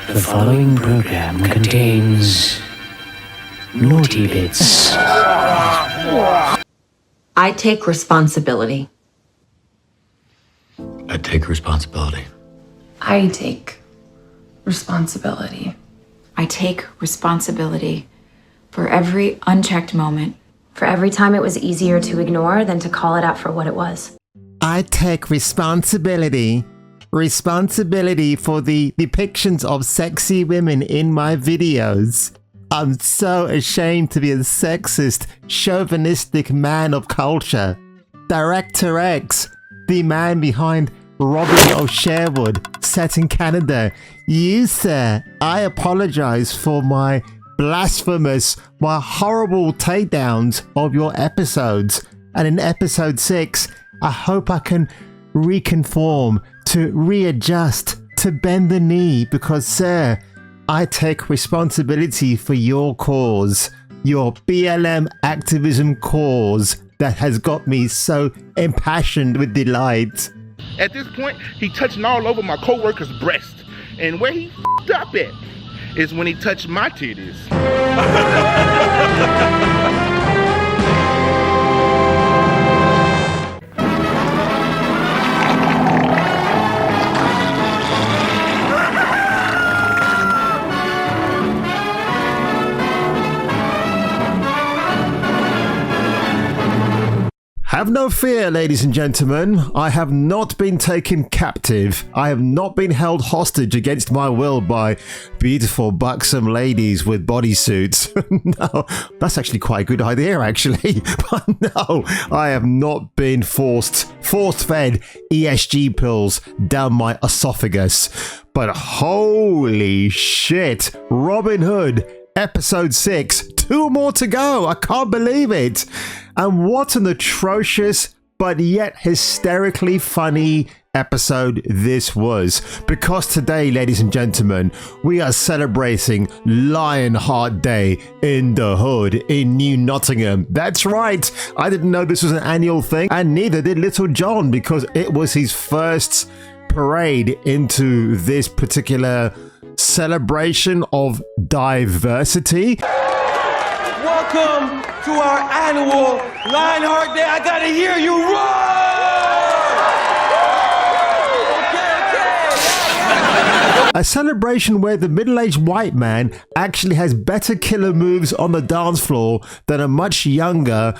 The following program contains naughty bits. I take responsibility. I take responsibility. I take responsibility. I take responsibility for every unchecked moment. For every time it was easier to ignore than to call it out for what it was. I take responsibility. Responsibility for the depictions of sexy women in my videos. I'm so ashamed to be a sexist, chauvinistic man of culture. Director X, the man behind Robyn of Sherwood, set in Canada. You, sir, I apologize for my blasphemous, my horrible takedowns of your episodes. And in episode 6, I hope I can reconform, to readjust, to bend the knee, because, sir, I take responsibility for your cause, your BLM activism cause that has got me so impassioned with delight. At this point, he touching all over my co-worker's breast. And where he f***ed up at is when he touched my titties. Have no fear, ladies and gentlemen. I have not been taken captive. I have not been held hostage against my will by beautiful, buxom ladies with bodysuits. No, that's actually quite a good idea, actually. But no, I have not been force-fed ESG pills down my esophagus. But holy shit, Robin Hood, episode 6, 2 more to go. I can't believe it. And what an atrocious but yet hysterically funny episode this was. Because today, ladies and gentlemen, we are celebrating Lionheart Day in the Hood in New Nottingham. That's right. I didn't know this was an annual thing, and neither did Little John, because it was his first parade into this particular celebration of diversity. Welcome to our annual Lionheart Day. I gotta hear you roar! A celebration where the middle-aged white man actually has better killer moves on the dance floor than a much younger,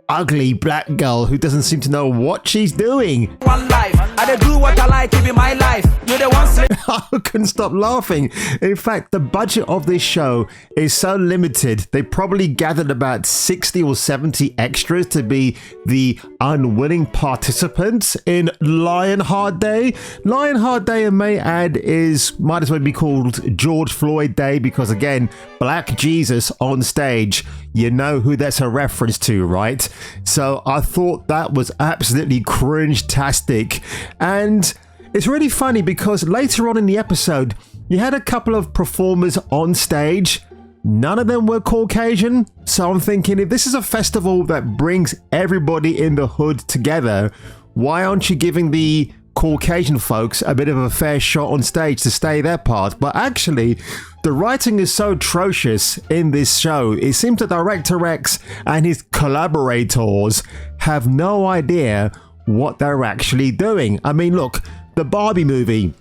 ugly black girl who doesn't seem to know what she's doing. One life, I do what I like, it be my life. You're the one. I couldn't stop laughing. In fact, the budget of this show is so limited, they probably gathered about 60 or 70 extras to be the unwilling participants in Lionheart Day. Lionheart Day, I may add, might as well be called George Floyd Day, because again, Black Jesus on stage. You know who that's a reference to, right? So I thought that was absolutely cringe-tastic. And it's really funny because later on in the episode, you had a couple of performers on stage. None of them were Caucasian. So I'm thinking, if this is a festival that brings everybody in the hood together, why aren't you giving the Caucasian folks a bit of a fair shot on stage to stay their part? But actually, the writing is so atrocious in this show. It seems that Director X and his collaborators have no idea what they're actually doing. I mean, look, the Barbie movie,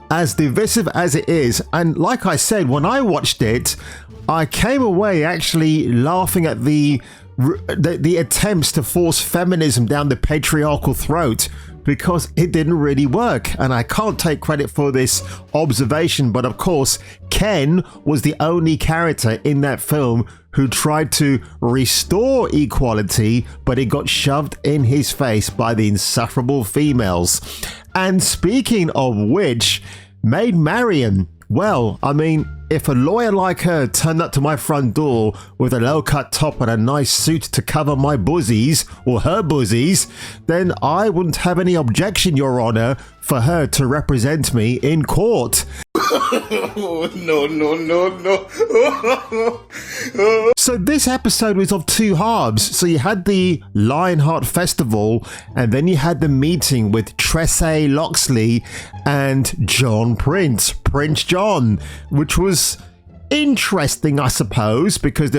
as divisive as it is, and like I said, when I watched it, I came away actually laughing at the attempts to force feminism down the patriarchal throat, because it didn't really work. And I can't take credit for this observation, but of course, Ken was the only character in that film who tried to restore equality, but it got shoved in his face by the insufferable females. And speaking of which, Maid Marian, well, I mean, if a lawyer like her turned up to my front door with a low-cut top and a nice suit to cover my bosoms, or her bosoms, then I wouldn't have any objection, Your Honor, for her to represent me in court. No. So this episode was of two halves. So you had the Lionheart Festival, and then you had the meeting with Tressay Loxley and John Prince Prince John, which was interesting, I suppose, because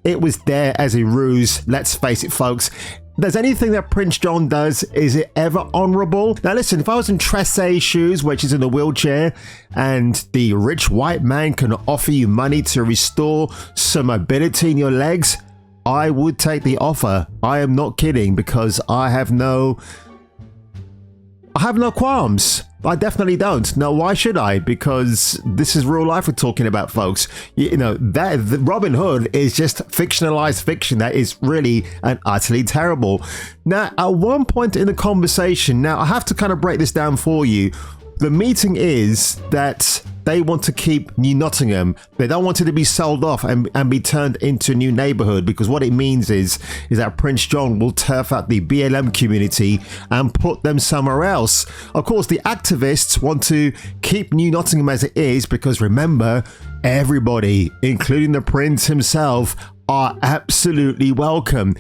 it was there as a ruse. Let's face it, folks. Does anything that Prince John does, is it ever honorable? Now listen, if I was in Tressay's shoes, where she's in a wheelchair, and the rich white man can offer you money to restore some mobility in your legs, I would take the offer. I am not kidding, because I have no qualms. I definitely don't. Now, why should I? Because this is real life we're talking about, folks. You know, that Robin Hood is just fictionalized fiction that is really and utterly terrible. Now, at one point in the conversation, now I have to kind of break this down for you. The meeting is that they want to keep New Nottingham. They don't want it to be sold off and be turned into a new neighborhood, because what it means is that Prince John will turf out the BLM community and put them somewhere else. Of course, the activists want to keep New Nottingham as it is, because remember, everybody, including the Prince himself, are absolutely welcome.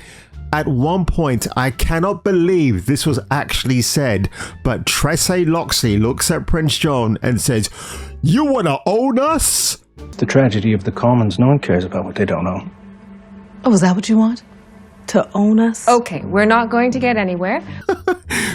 At one point, I cannot believe this was actually said, but Tressay Loxley looks at Prince John and says, "You want to own us?" The tragedy of the commons, no one cares about what they don't know. Oh, is that what you want? To own us? Okay, we're not going to get anywhere.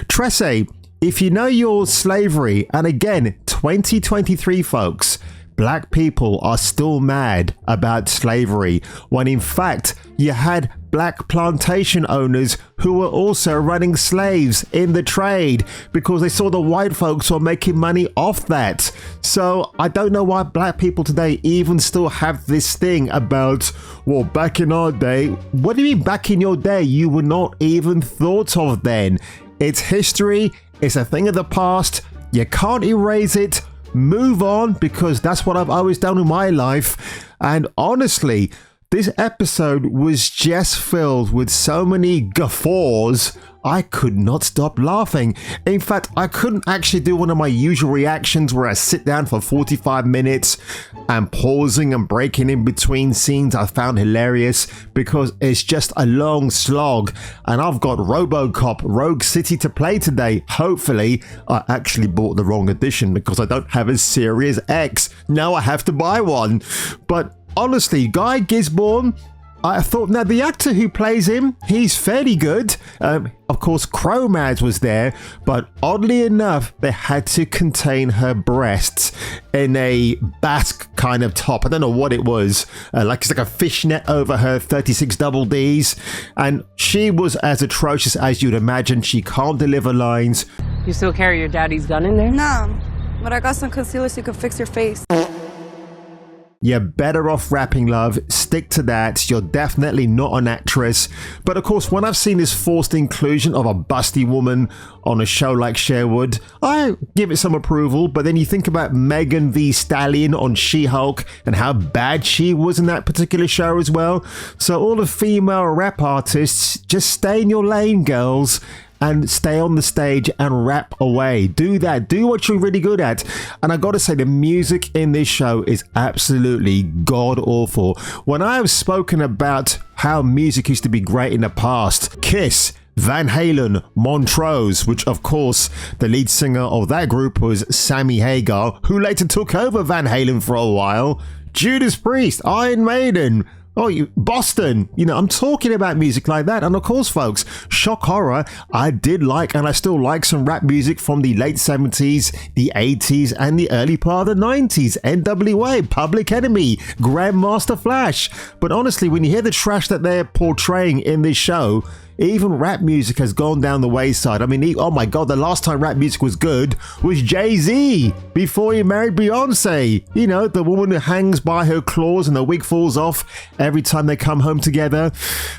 Tressay, if you know your slavery, and again, 2023 folks, black people are still mad about slavery, when in fact you had black plantation owners who were also running slaves in the trade because they saw the white folks were making money off that. So I don't know why black people today even still have this thing about, well, back in our day. What do you mean back in your day? You were not even thought of then. It's history. It's a thing of the past. You can't erase it. Move on, because that's what I've always done in my life. And honestly, this episode was just filled with so many guffaws, I could not stop laughing. In fact, I couldn't actually do one of my usual reactions where I sit down for 45 minutes and pausing and breaking in between scenes I found hilarious, because it's just a long slog. And I've got RoboCop Rogue City to play today. Hopefully, I actually bought the wrong edition because I don't have a Series X. Now I have to buy one. But honestly, Guy Gisborne, I thought, now the actor who plays him, he's fairly good. Of course, Cro-Mags was there, but oddly enough, they had to contain her breasts in a basque kind of top. I don't know what it was. It's like a fishnet over her 36 double Ds. And she was as atrocious as you'd imagine. She can't deliver lines. You still carry your daddy's gun in there? No, but I got some concealer so you can fix your face. You're better off rapping, love. Stick to that. You're definitely not an actress. But of course, when I've seen this forced inclusion of a busty woman on a show like Sherwood, I give it some approval. But then you think about Megan Thee Stallion on She-Hulk and how bad she was in that particular show as well. So all the female rap artists, just stay in your lane, girls, and stay on the stage and rap away. Do that. Do what you're really good at. And I gotta say, the music in this show is absolutely god awful. When I have spoken about how music used to be great in the past, Kiss, Van Halen, Montrose, which of course the lead singer of that group was Sammy Hagar, who later took over Van Halen for a while, Judas Priest, Iron Maiden, Boston, I'm talking about music like that. And of course, folks, shock horror, I did like and I still like some rap music from the late 70s, the 80s, and the early part of the 90s. NWA, Public Enemy, Grandmaster Flash. But honestly, when you hear the trash that they're portraying in this show, even rap music has gone down the wayside. I mean, oh my God, the last time rap music was good was Jay-Z before he married Beyonce. The woman who hangs by her claws and the wig falls off every time they come home together.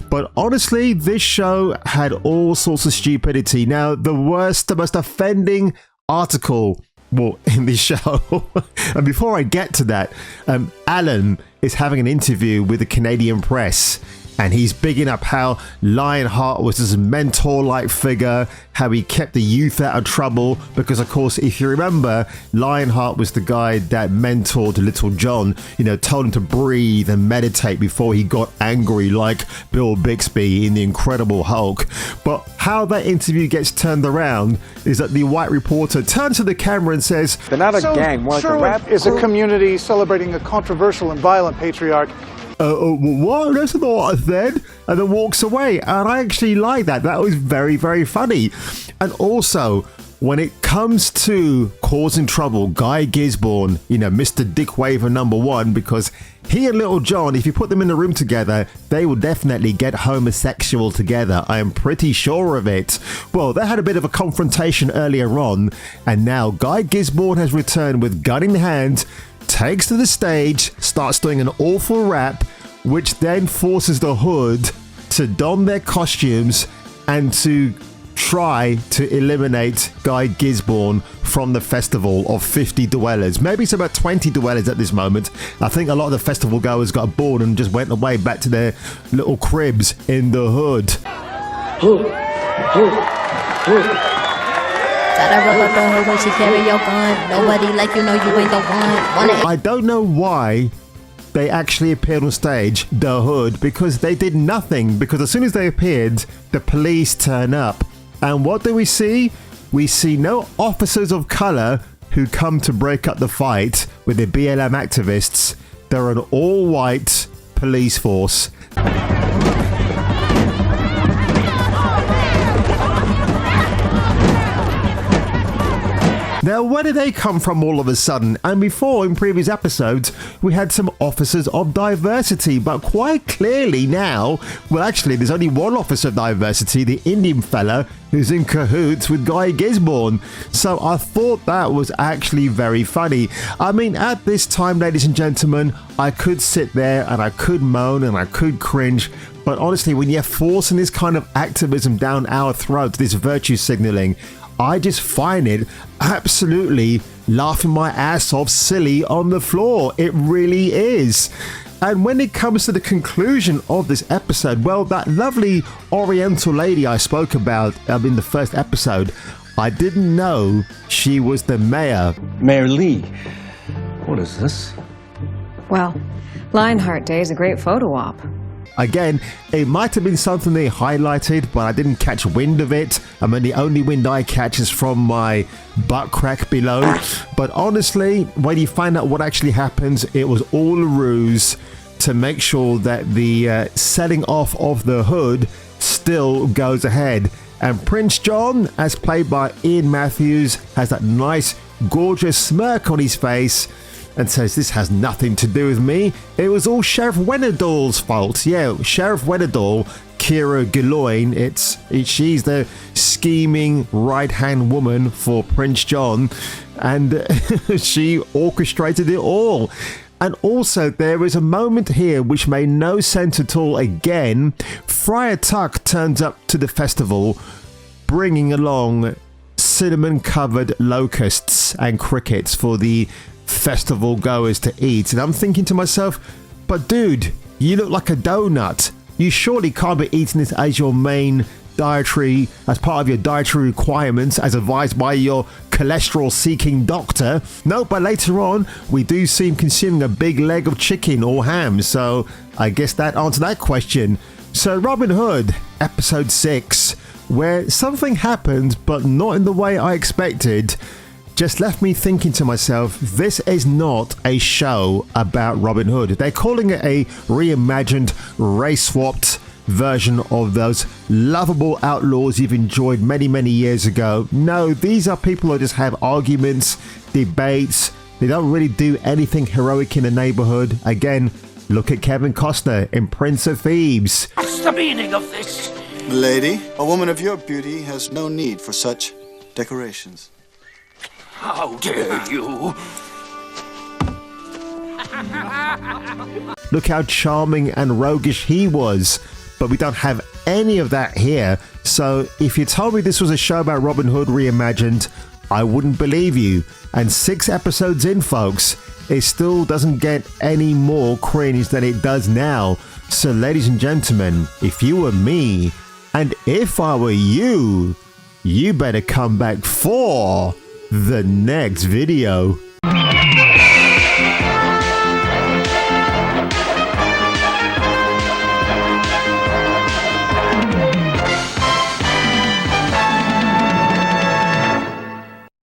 But honestly, this show had all sorts of stupidity. Now, the most offending article, in this show, and before I get to that, Alan is having an interview with the Canadian press. and he's bigging up how Lionheart was this mentor-like figure, how he kept the youth out of trouble, because of course, if you remember, Lionheart was the guy that mentored Little John, told him to breathe and meditate before he got angry like Bill Bixby in The Incredible Hulk. But how that interview gets turned around is that the white reporter turns to the camera and says, "They're not a gang, more like a rap is a community celebrating a controversial and violent patriarch." What? That's not what I said. And then walks away. And I actually like that. That was very, very funny. And also, when it comes to causing trouble, Guy Gisborne, Mr. Dick Waver #1, because he and Little John, if you put them in a room together, they will definitely get homosexual together. I am pretty sure of it. Well, they had a bit of a confrontation earlier on, and now Guy Gisborne has returned with gun in hand, takes to the stage, starts doing an awful rap, which then forces the Hood to don their costumes and to try to eliminate Guy Gisborne from the festival of 50 dwellers. Maybe it's about 20 dwellers at this moment. I think a lot of the festival goers got bored and just went away back to their little cribs in the hood. I don't know why they actually appeared on stage, the Hood, because they did nothing. Because as soon as they appeared, the police turn up. And what do we see? We see no officers of color who come to break up the fight with the BLM activists. They're an all-white police force. Now, where did they come from all of a sudden? And before, in previous episodes, we had some officers of diversity, but quite clearly now, well, actually, there's only one officer of diversity, the Indian fella who's in cahoots with Guy Gisborne. So I thought that was actually very funny. I mean, at this time, ladies and gentlemen, I could sit there and I could moan and I could cringe. But honestly, when you're forcing this kind of activism down our throats, this virtue signaling, I just find it absolutely laughing my ass off silly on the floor. It really is. And when it comes to the conclusion of this episode, well, that lovely Oriental lady I spoke about in the first episode, I didn't know she was the mayor. Mayor Lee. What is this? Well, Lionheart Day is a great photo op. Again, it might have been something they highlighted, but I didn't catch wind of it. I mean, the only wind I catch is from my butt crack below. But honestly, when you find out what actually happens, it was all a ruse to make sure that the setting off of the Hood still goes ahead. And Prince John, as played by Ian Matthews, has that nice, gorgeous smirk on his face and says, "This has nothing to do with me. It was all Sheriff Wenedall's fault." Yeah, Sheriff Wenedall, Kira Gilloyne, she's the scheming right-hand woman for Prince John, and she orchestrated it all. And also, there is a moment here which made no sense at all. Again, Friar Tuck turns up to the festival, bringing along cinnamon-covered locusts and crickets for the festival goers to eat. And I'm thinking to myself, but dude, you look like a donut. You surely can't be eating this as your main dietary, as part of your dietary requirements as advised by your cholesterol-seeking doctor. No, but later on, we do see him consuming a big leg of chicken or ham, so I guess that answers that question. So Robin Hood, episode 6, where something happened, but not in the way I expected, just left me thinking to myself, this is not a show about Robin Hood. They're calling it a reimagined, race-swapped version of those lovable outlaws you've enjoyed many, many years ago. No, these are people who just have arguments, debates. They don't really do anything heroic in the neighborhood. Again, look at Kevin Costner in Prince of Thieves. What's the meaning of this? Milady, a woman of your beauty has no need for such decorations. How dare you? Look how charming and roguish he was. But we don't have any of that here. So if you told me this was a show about Robin Hood reimagined, I wouldn't believe you. And 6 episodes in, folks, it still doesn't get any more cringe than it does now. So ladies and gentlemen, if you were me, and if I were you, you better come back for the next video.